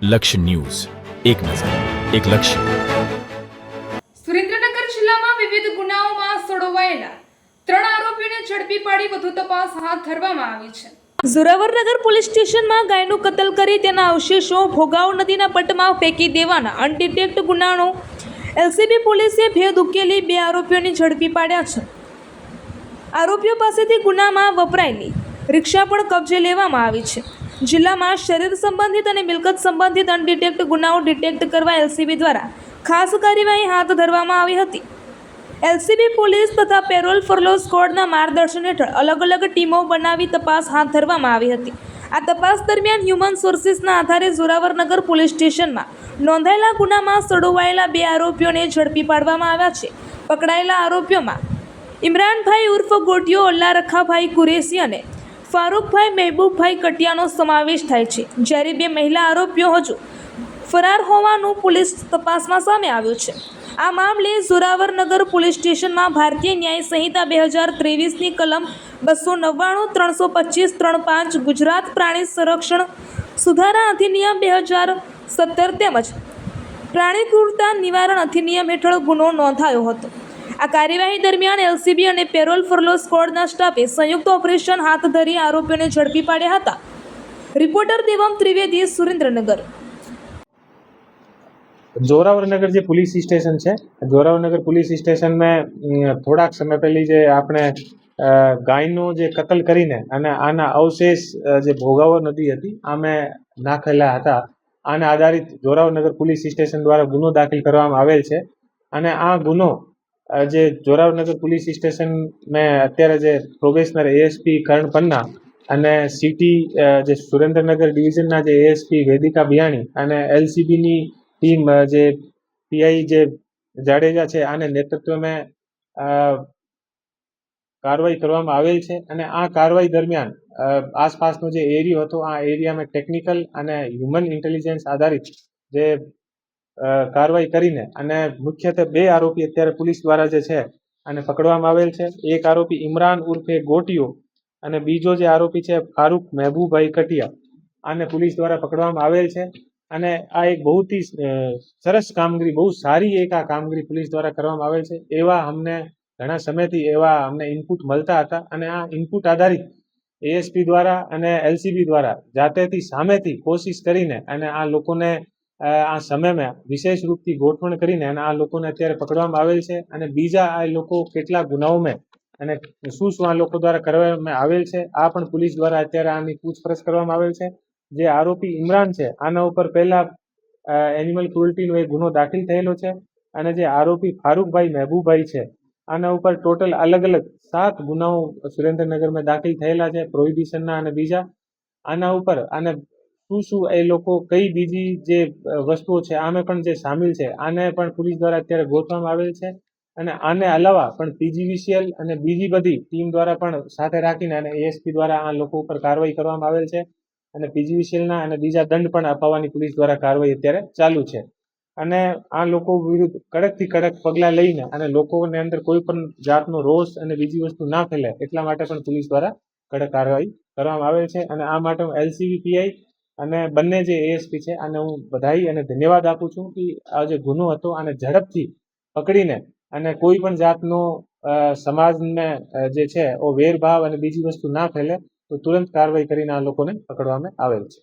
લક્ષ્ય ન્યૂઝ, એક નજર, એક લક્ષ્ય. સુરેન્દ્રનગર જિલ્લામાં વિવિધ ગુનાઓમાં સંડોવાયેલા 3 આરોપીઓને ઝડપી પાડી વધુ તપાસ હાથ ધરવામાં આવી છે. ઝોરાવરનગર પોલીસ સ્ટેશનમાં ગાયનું કતલ કરી તેના અવશેષો ભોગાવ નદીના પટમાં ફેંકી દેવાના અનડિટેક્ટ ગુનાનો એલસીબી પોલીસે ભેદ ઉકેલી 2 આરોપીઓને ઝડપી પાડ્યા છે. આરોપીઓ પાસેથી ગુનામાં વપરાયેલી રિક્ષા પણ કબજે લેવામાં આવી છે. જિલ્લામાં શરીર સંબંધિત અને મિલકત સંબંધિત અનડિટેક્ટ ગુનાઓ ડિટેક્ટ કરવા એલસીબી દ્વારા ખાસ કાર્યવાહી હાથ ધરવામાં આવી હતી. એલસીબી પોલીસ તથા પેરોલ ફરલો સ્ક્વોડના માર્ગદર્શન હેઠળ અલગ અલગ ટીમો બનાવી તપાસ હાથ ધરવામાં આવી હતી. આ તપાસ દરમિયાન હ્યુમન સોર્સિસના આધારે ઝોરાવરનગર પોલીસ સ્ટેશનમાં નોંધાયેલા ગુનામાં સંડોવાયેલા 2 આરોપીઓને ઝડપી પાડવામાં આવ્યા છે. પકડાયેલા આરોપીઓમાં ઇમરાનભાઈ ઉર્ફ ગોટિયો અલ્લા રખાભાઈ કુરેશી અને ફારૂકભાઈ મહેબૂબભાઈ કટિયાનો સમાવેશ થાય છે, જ્યારે 2 મહિલા આરોપીઓ હજુ ફરાર હોવાનું પોલીસ તપાસમાં સામે આવ્યું છે. આ મામલે ઝોરાવરનગર પોલીસ સ્ટેશનમાં ભારતીય ન્યાય સંહિતા 2023ની કલમ 299, 325, 35, ગુજરાત પ્રાણી સંરક્ષણ સુધારા અધિનિયમ 2017 તેમજ પ્રાણી ક્રૂરતા નિવારણ અધિનિયમ હેઠળ ગુનો નોંધાયો હતો. આ કાર્યવાહી દરમિયાન એલસીબી અને પેરોલ ફરલો સ્ક્વોડના સ્ટાફે સંયુક્ત ઓપરેશન હાથ ધરી આરોપીઓને ઝડપી પાડ્યા હતા. રિપોર્ટર દેવમ ત્રિવેદી, સુરેન્દ્રનગર. जोरावरनगर जो पुलिस स्टेशन है, जोरावरनगर पुलिस स्टेशन में थोड़ा समय पहले जो आपने गायनो जे कतल करीने अने आना अवशेष जे भोगावो नदी हती आमे नाखेला हता. आने आधारित जोरावरनगर पुलिस स्टेशन द्वारा गुनो दाखिल करवामां आवेल छे. अने आ गुनो जे जोरावरनगर पुलिस स्टेशन में अत्यारे जे प्रोबेशनर एएसपी कर्ण पन्ना अने सिटी जे सुरेन्द्रनगर डिविजनना जे एएसपी वेदिका बियाणी अने एलसीबी ની टीम जे पीआई जे जाडेजा છે આને નેતૃત્વમાં કાર્યવાહી કરવામાં આવેલ છે. અને આ કાર્યવાહી દરમિયાન આસપાસનો જે એરિયો હતો આ એરિયામાં ટેકનિકલ અને હ્યુમન ઇન્ટેલિજન્સ આધારિત જે કાર્યવાહી કરીને અને મુખ્યત્વે 2 આરોપી અત્યારે પોલીસ દ્વારા જે છે આને પકડવામાં આવેલ છે. એક આરોપી ઇમરાન ઉર્ફે ગોટિયો અને બીજો જે આરોપી છે ફારૂક મહેબૂબભાઈ કટિયા, આને પોલીસ દ્વારા પકડવામાં આવેલ છે. અને આ એક બહુ જ સરસ કામગીરી, બહુ સારી એક આ કામગીરી પોલીસ દ્વારા કરવામાં આવેલ છે. એવા અમને ઘણા સમયથી એવા અમને ઇનપુટ મળતા હતા અને આ ઇનપુટ આધારિત એએસપી દ્વારા અને એલસીબી દ્વારા જાતેથી સામેથી કોશિશ કરીને અને આ લોકોને આ સમયમાં વિશેષ રૂપથી ગોઠવણ કરીને અને આ લોકોને અત્યારે પકડવામાં આવેલ છે. અને બીજા આ લોકો કેટલા ગુનાઓમાં અને શું આ લોકો દ્વારા કરવામાં આવેલ છે આ પણ પોલીસ દ્વારા અત્યારે આની પૂછપરછ કરવામાં આવેલ છે. જે આરોપી ઇમરાન છે આના ઉપર પહેલા એનિમલ ક્રુઅલ્ટીનો એક ગુનો દાખલ થયેલો છે. અને જે આરોપી ફારૂકભાઈ મહેબૂબભાઈ છે આના ઉપર ટોટલ અલગ અલગ 7 ગુનાઓ સુરેન્દ્રનગરમાં દાખલ થયેલા છે, પ્રોહિબિશનના અને બીજા. આના ઉપર અને શું એ લોકો કઈ બીજી જે વસ્તુઓ છે આમે પણ જે સામેલ છે આને પણ પોલીસ દ્વારા અત્યારે ગોઠવવામાં આવેલ છે. અને આને અલાવા પણ પીજીવીસીએલ અને બીજી બધી ટીમ દ્વારા પણ સાથે રાખીને અને એએસપી દ્વારા આ લોકો ઉપર કાર્યવાહી કરવામાં આવેલ છે. અને પીજીવીસીએલના અને બીજા દંડ પણ અપાવવાની પોલીસ દ્વારા કાર્યવાહી અત્યારે ચાલુ છે. અને આ લોકો વિરુદ્ધ કડકથી કડક પગલાં લઈને અને લોકોને અંદર કોઈ પણ જાતનો રોષ અને બીજી વસ્તુ ના ફેલાય એટલા માટે પણ પોલીસ દ્વારા કડક કાર્યવાહી કરવામાં આવેલ છે. અને આ માટે હું એલસીબી પીઆઈ અને બંને જે એએસપી છે આને હું બધાઈ અને ધન્યવાદ આપું છું કે આ જે ગુનો હતો આને ઝડપથી પકડીને અને કોઈ પણ જાતનો સમાજને જે છે વેરભાવ અને બીજી વસ્તુ ના ફેલે તો તુરંત કાર્યવાહી કરીને આ લોકોને પકડવામાં આવેલ છે.